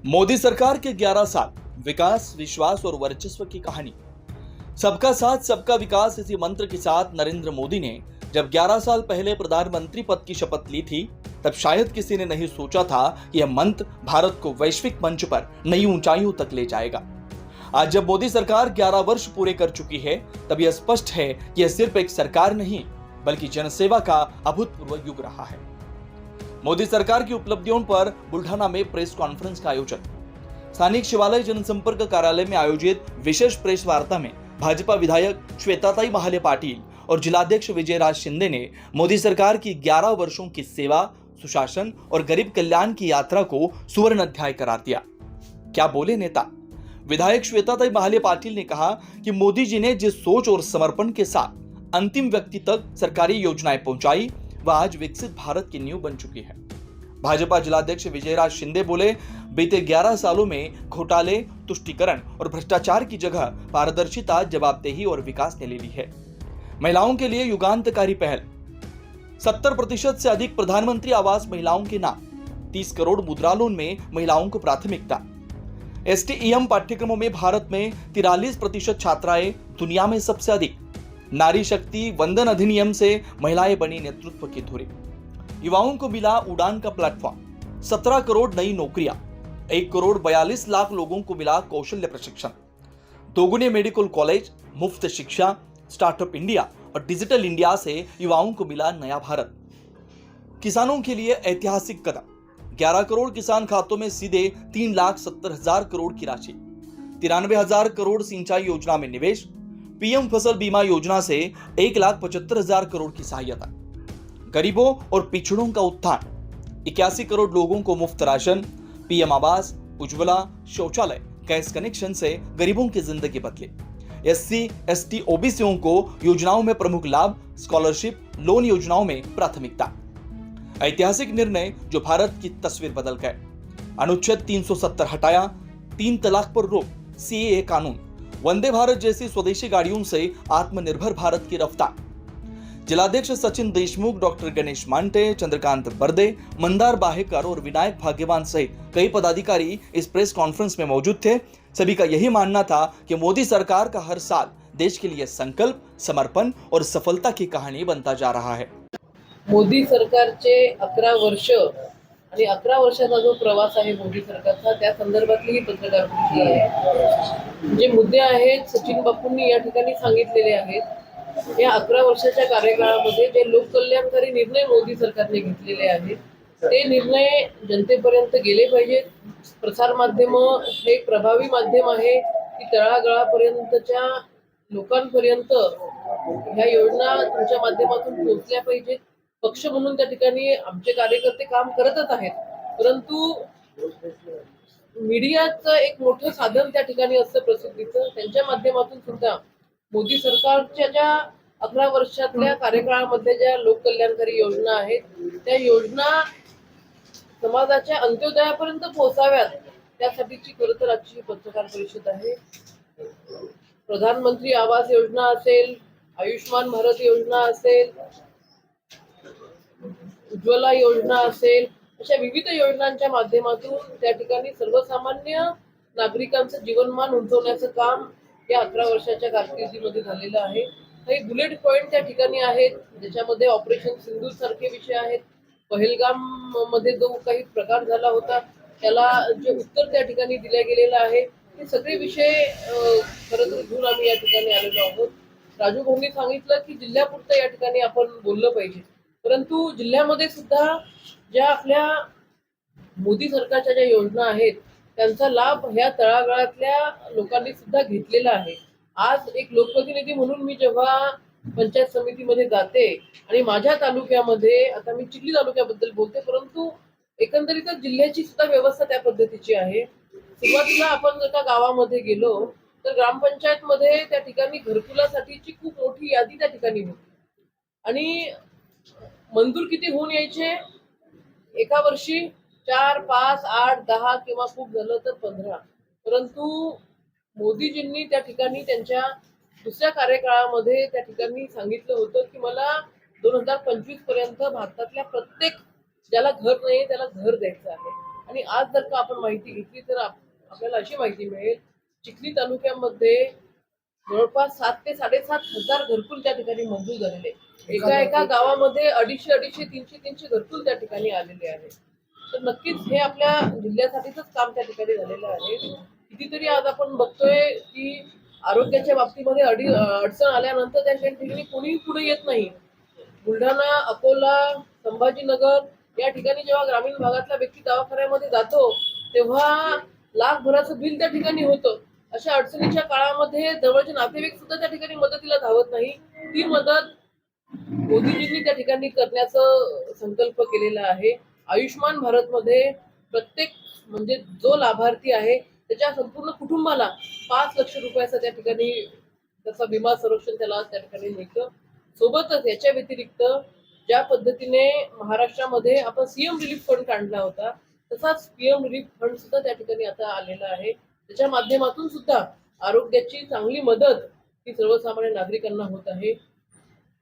मोदी सरकार के 11 साल, विकास, विश्वास और वर्चस्व की कहानी। सबका साथ सबका विकास इसी मंत्र के साथ नरेंद्र मोदी ने जब 11 साल पहले प्रधानमंत्री पद की शपथ ली थी, तब शायद किसी ने नहीं सोचा था कि यह मंत्र भारत को वैश्विक मंच पर नई ऊंचाइयों तक ले जाएगा। आज जब मोदी सरकार 11 वर्ष पूरे कर चुकी है, तब यह स्पष्ट है कि यह सिर्फ एक सरकार नहीं, बल्कि जनसेवा का अभूतपूर्व युग रहा है। मोदी सरकार की उपलब्धियों पर बुल्ढाना में प्रेस कॉन्फ्रेंस का आयोजन। स्थानिक शिवालय जनसंपर्क कार्यालय में आयोजित विशेष प्रेस वार्ता में भाजपा विधायक श्वेताताई महाले पाटिल और जिलाध्यक्ष विजयराज शिंदे ने मोदी सरकार की 11 वर्षों की सेवा, सुशासन और गरीब कल्याण की यात्रा को सुवर्ण अध्याय करार दिया। क्या बोले नेता? विधायक श्वेताताई महाले पाटिल ने कहा कि मोदी जी ने जिस सोच और समर्पण के साथ अंतिम व्यक्ति तक सरकारी योजनाएं पहुंचाई, वह आज विकसित भारत की नींव बन चुकी है। भाजपा जिलाध्यक्ष विजयराज शिंदे बोले, बीते 11 सालों में घोटाले, तुष्टीकरण और भ्रष्टाचार की जगह पारदर्शिता, जवाबदेही और विकास ने ले ली है। महिलाओं के लिए युगांतकारी पहल, 70% से अधिक प्रधानमंत्री आवास महिलाओं के नाम, 30 करोड़ मुद्रा लोन में महिलाओं को प्राथमिकता। STEM पाठ्यक्रमों में भारत में 43% छात्राएं, दुनिया में सबसे अधिक। नारी शक्ति वंदन अधिनियम से महिलाएं बनी नेतृत्व की धुरी। युवाओं को मिला उड़ान का प्लेटफॉर्म, 17 करोड़ नई नौकरियां, 1 करोड़ 42 लाख लोगों को मिला कौशल्य प्रशिक्षण, दोगुने मेडिकल कॉलेज, मुफ्त शिक्षा, स्टार्टअप इंडिया और डिजिटल इंडिया से युवाओं को मिला नया भारत। किसानों के लिए ऐतिहासिक कदम, 11 करोड़ किसान खातों में सीधे 3,70,000 करोड़ की राशि, 93,000 करोड़ सिंचाई योजना में निवेश, PM फसल बीमा योजना से 1,75,000 करोड़ की सहायता, गरीबों और पिछड़ों का उत्थान, 81 करोड़ लोगों को मुफ्त राशन, PM आवास, उज्ज्वला, शौचालय, गैस कनेक्शन से गरीबों की जिंदगी बदली, SC, ST, OBCओं को योजनाओं में प्रमुख लाभ, स्कॉलरशिप, लोन योजनाओं में प्राथमिकता। ऐतिहासिक निर्णय जो भारत की तस्वीर बदल गए। अनुच्छेद 370 हटाया, 3 तलाक पर रोक, CAA कानून, वंदे भारत जैसी स्वदेशी गाड़ियों से आत्मनिर्भर भारत की रफ्तार। जिलाध्यक्ष Sachin Deshmukh, doctor Ganesh Monte, Chandrakant birthday, Mandar Bahekar और विनायक भाग्यवान सहित कई पदाधिकारी इस प्रेस कॉन्फ्रेंस में मौजूद थे। सभी का यही मानना था कि मोदी सरकार का हर साल देश के लिए संकल्प, समर्पण और सफलता की कहानी बनता जा रहा है। मोदी सरकारचे 11 वर्ष आणि 11 वर्षाचा जो प्रवास आहे मोदी सरकारचा, त्या संदर्भातली ही पत्रकार परिषद आहे। जे मुद्दे आहेत सचिन बापूंनी या ठिकाणी सांगितलेले आहेत। या 11 वर्षाच्या कार्यकाळामध्ये जे लोककल्याणकारी निर्णय मोदी सरकारने घेतलेले आहेत, ते निर्णय जनतेपर्यंत गेले पाहिजेत। प्रसार माध्यम हे प्रभावी माध्यम आहे की तळागाळापर्यंतच्या लोकांपर्यंत ह्या योजना तुमच्या माध्यमातून पोहोचल्या पाहिजेत। पक्ष म्हणून त्या ठिकाणी आमचे कार्यकर्ते काम करतच आहेत, परंतु मीडियाचं एक मोठं साधन त्या ठिकाणी असतं प्रसिद्धीचं। त्यांच्या माध्यमातून सुद्धा मोदी सरकारच्या ज्या 11 वर्षातल्या कार्यकाळामध्ये ज्या लोककल्याणकारी योजना आहेत, त्या योजना समाजाच्या अंत्योदयापर्यंत पोहोचाव्यात, त्यासाठीची खरं तर आजची पत्रकार परिषद आहे। प्रधानमंत्री आवास योजना असेल, आयुष्मान भारत योजना असेल, उज्ज्वला योजना असेल, अशा विविध योजनांच्या माध्यमातून त्या ठिकाणी सर्वसामान्य नागरिकांचं जीवनमान उंचवण्याचं काम या 11 वर्षाच्या कारकिर्दीमध्ये झालेलं आहे। काही बुलेट पॉइंट त्या ठिकाणी आहेत, ज्याच्यामध्ये ऑपरेशन सिंधूर सारखे विषय आहेत। पहलगाम मध्ये जो काही प्रकार झाला होता, त्याला जे उत्तर त्या ठिकाणी दिल्या गेलेलं आहे, हे सगळे विषय खरं तर घेऊन आम्ही या ठिकाणी आलेलो आहोत। राजू भाऊंनी सांगितलं की जिल्ह्यापुरतं या ठिकाणी आपण बोललं पाहिजे, परंतु जिल्ह्यामध्ये सुद्धा ज्या आपल्या मोदी सरकारच्या ज्या योजना आहेत, त्यांचा लाभ ह्या तळागाळातल्या लोकांनी सुद्धा घेतलेला आहे। आज एक लोकप्रतिनिधी म्हणून मी जेव्हा पंचायत समितीमध्ये जाते आणि माझ्या तालुक्यामध्ये, आता मी चिखली तालुक्याबद्दल बोलते, परंतु एकंदरीतच जिल्ह्याची सुद्धा व्यवस्था त्या पद्धतीची आहे। सुरुवातीला आपण जर का गावामध्ये गेलो तर ग्रामपंचायत मध्ये त्या ठिकाणी घरकुलासाठीची खूप मोठी यादी त्या ठिकाणी होती आणि मंजूर किती होऊन यायचे, एका वर्षी 4, 5, 8, 10 किंवा खूप झालं तर 15। परंतु मोदीजींनी त्या ठिकाणी त्यांच्या दुसऱ्या कार्यकाळामध्ये त्या ठिकाणी सांगितलं होतं की मला 2025 पर्यंत भारतातल्या प्रत्येक ज्याला घर नाही त्याला घर द्यायचं आहे। आणि आज जर का आपण माहिती घेतली तर आपल्याला अशी माहिती मिळेल, चिखली तालुक्यामध्ये जवळपास 7 ते 7,500 घरकुल त्या ठिकाणी मंजूर झालेले. एका गावामध्ये 250, 300 घरकुल त्या ठिकाणी आलेले आहेत. तर नक्कीच हे आपल्या जिल्ह्यासाठीच काम त्या ठिकाणी झालेलं आहे. कितीतरी आज आपण बघतोय की आरोग्याच्या बाबतीमध्ये अडचण आल्यानंतर त्या ठिकाणी कोणीही पुढे येत नाही. बुलढाणा, अकोला, संभाजीनगर या ठिकाणी जेव्हा ग्रामीण भागातला व्यक्ती दवाखान्यामध्ये जातो तेव्हा लाखभराचं बिल त्या ठिकाणी होतं. अशा अडचणीच्या काळामध्ये जवळचे नातेवाईक सुद्धा त्या ठिकाणी मदतीला धावत नाही. ती मदत मोदीजींनी त्या ठिकाणी करण्याचा संकल्प केलेला आहे. आयुष्यमान भारतमध्ये प्रत्येक म्हणजे जो लाभार्थी आहे त्याच्या संपूर्ण कुटुंबाला 5 लक्ष रुपयाचा त्या ठिकाणी त्याचा विमा संरक्षण त्याला त्या ठिकाणी मिळतं. सोबतच याच्या व्यतिरिक्त ज्या पद्धतीने महाराष्ट्रामध्ये आपण सीएम रिलीफ फंड काढला होता तसाच पीएम रिलीफ फंड सुद्धा त्या ठिकाणी आता आलेला आहे. त्याच्या माध्यमातून सुद्धा आरोग्याची चांगली मदत ही सर्वसामान्य नागरिकांना होत आहे.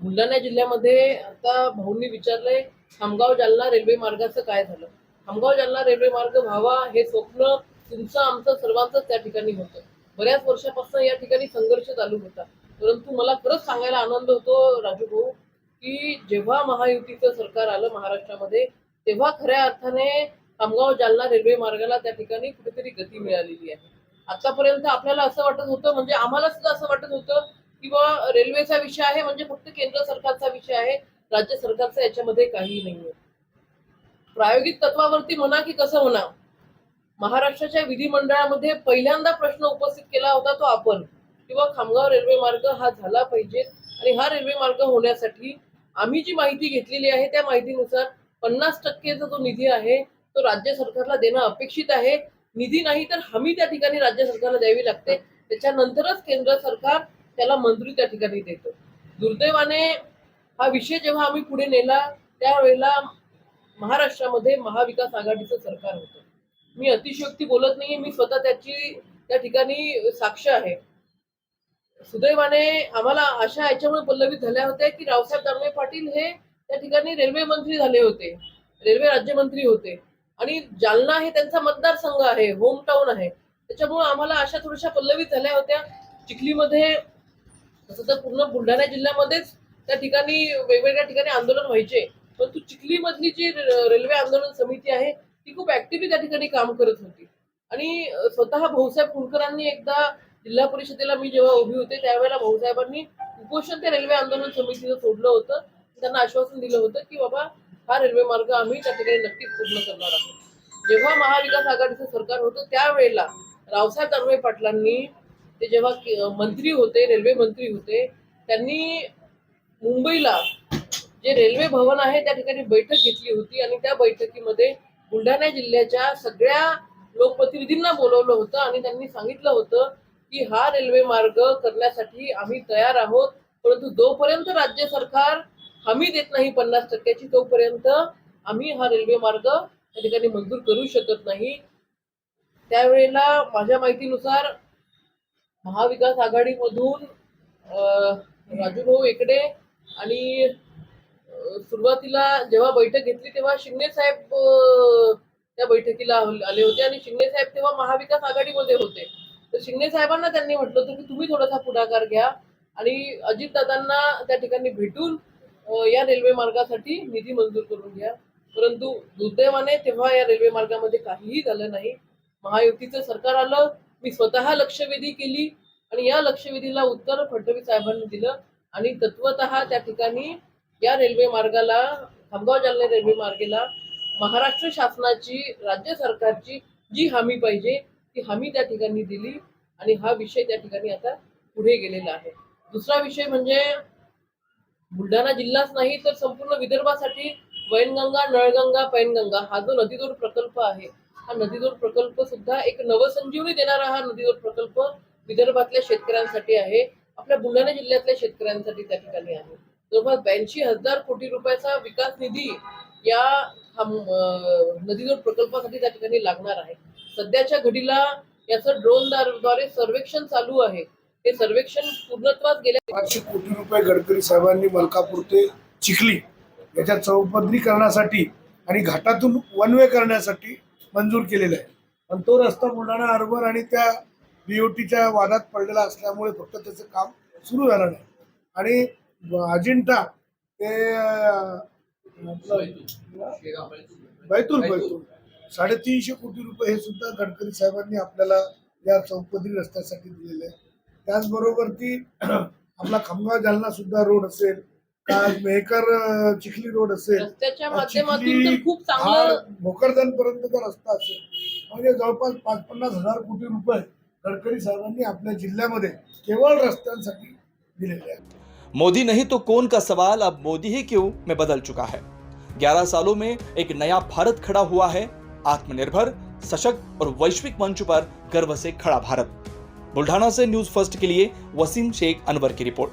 बुलढाणा जिल्ह्यामध्ये आता भाऊंनी विचारलंय खामगाव जालना रेल्वे मार्गाचं काय झालं. खामगाव जालना रेल्वे मार्ग व्हावा हे स्वप्न तुमचं आमचं सर्वांचं त्या ठिकाणी होतं. बऱ्याच वर्षापासून या ठिकाणी संघर्ष चालू होता. परंतु मला खरंच सांगायला आनंद होतो राजू भाऊ की जेव्हा महायुतीचं सरकार आलं महाराष्ट्रामध्ये तेव्हा खऱ्या अर्थाने खामगाव जालना रेल्वे मार्गाला त्या ठिकाणी कुठेतरी गती मिळालेली आहे. आतापर्यंत आपल्याला असं वाटत होतं म्हणजे आम्हाला सुद्धा असं वाटत होतं की बा रेल्वेचा विषय आहे म्हणजे फक्त केंद्र सरकारचा विषय आहे, राज्य सरकारचा याच्यामध्ये काही नाहीये. प्रायोगिक तत्वावरती म्हणा की कसं म्हणा महाराष्ट्राच्या विधिमंडळामध्ये पहिल्यांदा प्रश्न उपस्थित केला होता तो आपण किंवा खामगाव रेल्वे मार्ग हा झाला पाहिजे आणि हा रेल्वे मार्ग होण्यासाठी आम्ही जी माहिती घेतलेली आहे त्या माहितीनुसार 50% जो निधी आहे तो राज्य सरकारला देणं अपेक्षित आहे. निधी नाही तर हमी त्या ठिकाणी राज्य सरकारला द्यावी लागते. त्याच्यानंतरच केंद्र सरकार त्याला मंजुरी त्या ठिकाणी देतं. दुर्दैवाने हा विषय जेव्हा आम्ही पुढे नेला त्यावेळेला महाराष्ट्रामध्ये महाविकास आघाडीचं सरकार होतं. मी अतिशयोक्ती बोलत नाहीये, मी स्वतः त्याची त्या ठिकाणी साक्ष आहे. सुदैवाने आम्हाला अशा याच्यामुळे पल्लवित झाल्या होत्या की रावसाहेब दानवे पाटील हे त्या ठिकाणी रेल्वे मंत्री झाले होते, रेल्वे राज्यमंत्री होते आणि जालना हे त्यांचा मतदारसंघ आहे, होम टाउन आहे. त्याच्यामुळे आम्हाला अशा थोड्याशा पल्लवित झाल्या होत्या. चिखलीमध्ये तसं तर पूर्ण बुलढाणा जिल्ह्यामध्येच त्या ठिकाणी वेगवेगळ्या ठिकाणी आंदोलन व्हायचे, परंतु चिखली मधली जी रेल्वे आंदोलन समिती आहे ती खूप ऍक्टिव्हली त्या ठिकाणी काम करत होती. आणि स्वतः भाऊसाहेब कुलकर्णी एकदा जिल्हा परिषदेला मी जेव्हा उभी होते त्यावेळेला भाऊसाहेबांनी उपोषण त्या रेल्वे आंदोलन समितीचं सोडलं होतं. त्यांना आश्वासन दिलं होतं की बाबा हा रेल्वे मार्ग आम्ही त्या ठिकाणी नक्कीच पूर्ण करणार आहोत. जेव्हा महाविकास आघाडीचं सरकार होतं त्यावेळेला रावसाहेब दानवे पाटलांनी ते जेव्हा मंत्री होते, रेल्वे मंत्री होते, त्यांनी मुंबईला जे रेल्वे भवन आहे त्या ठिकाणी बैठक घेतली होती आणि त्या बैठकीमध्ये बुलढाणा जिल्ह्याच्या सगळ्या लोकप्रतिनिधींना बोलवलं होतं आणि त्यांनी सांगितलं होतं की हा रेल्वे मार्ग करण्यासाठी आम्ही तयार आहोत, परंतु जोपर्यंत राज्य सरकार हमी देत नाही 50% तोपर्यंत आम्ही हा रेल्वे मार्ग त्या ठिकाणी मंजूर करू शकत नाही. त्यावेळेला माझ्या माहितीनुसार महाविकास आघाडीमधून राजूभाऊ एकडे आणि सुरुवातीला जेव्हा बैठक घेतली तेव्हा शिंदे साहेब त्या बैठकीला आले होते आणि शिंदे साहेब तेव्हा महाविकास आघाडीमध्ये होते. तर शिंदे साहेबांना त्यांनी म्हटलं होतं की तुम्ही थोडासा पुढाकार घ्या आणि अजितदादांना त्या ठिकाणी भेटून या रेल्वे मार्गासाठी निधी मंजूर करून घ्या. परंतु दुर्दैवाने तेव्हा या रेल्वे मार्गामध्ये काहीही झालं नाही. महायुतीचं सरकार आलं, मी स्वतः लक्षवेधी केली आणि या लक्षवेधीला उत्तर फडणवीस साहेबांनी दिलं आणि तत्वतः त्या ठिकाणी या रेल्वे मार्गाला खामगाव जालना रेल्वे मार्गाला महाराष्ट्र शासनाची राज्य सरकारची जी हमी पाहिजे ती हमी त्या ठिकाणी दिली आणि हा विषय त्या ठिकाणी आता पुढे गेलेला आहे. दुसरा विषय म्हणजे बुलढाणा जिल्हाच नाही तर संपूर्ण विदर्भासाठी वैनगंगा, नळगंगा, पैनगंगा हा जो नदीजोड प्रकल्प आहे हा नदीजोड प्रकल्प सुद्धा एक नवसंजीवनी देणारा हा नदीजोड प्रकल्प विदर्भातल्या शेतकऱ्यांसाठी आहे, आपल्या बुलढाणा जिल्ह्यातल्या शेतकऱ्यांसाठी त्या ठिकाणी आहे. जवळपास 82,000 कोटी रुपयाचा विकास निधी या नदीजोड प्रकल्पासाठी त्या ठिकाणी लागणार आहे. सध्याच्या घडीला याचं ड्रोनद्वारे सर्वेक्षण चालू आहे. हे सर्वेक्षण पूर्णत्वास गेल्या 500 कोटी रुपये गडकरी साहेबांनी मलकापूर ते चिखली याच्या चौपदरीकरणासाठी आणि घाटातून वन वे करण्यासाठी मंजूर केलेला आहे. पण तो रस्ता बुलढाणा अर्बन आणि त्या BOTच्या वादात पडलेला असल्यामुळे फक्त त्याचं काम सुरू झालं नाही. आणि अजिंठा ते बैतूल 350 कोटी रुपये हे सुद्धा गडकरी साहेबांनी आपल्याला या चौपदरी रस्त्यासाठी दिलेले आहे. त्याचबरोबर ती आपला खामगाव जालना सुद्धा रोड असेल, मेहकर चिखली रोड असेल, रस्त्याच्या माध्यमातून तर खूप चांगलं भोकरदन पर्यंतचा रस्ता असेल, म्हणजे जवळपास 50-50 हजार कोटी रुपये गडकरी साहेबांनी आपल्या जिल्ह्यामध्ये केवळ रस्त्यांसाठी दिलेले आहेत. मोदी नहीं तो कौन का सवाल अब मोदी ही क्यों में बदल चुका है। 11 सालों में एक नया भारत खड़ा हुआ है, आत्मनिर्भर, सशक्त और वैश्विक मंच पर गर्व से खड़ा भारत। बुल्ढाना से न्यूज फर्स्ट के लिए वसीम शेख अनवर की रिपोर्ट।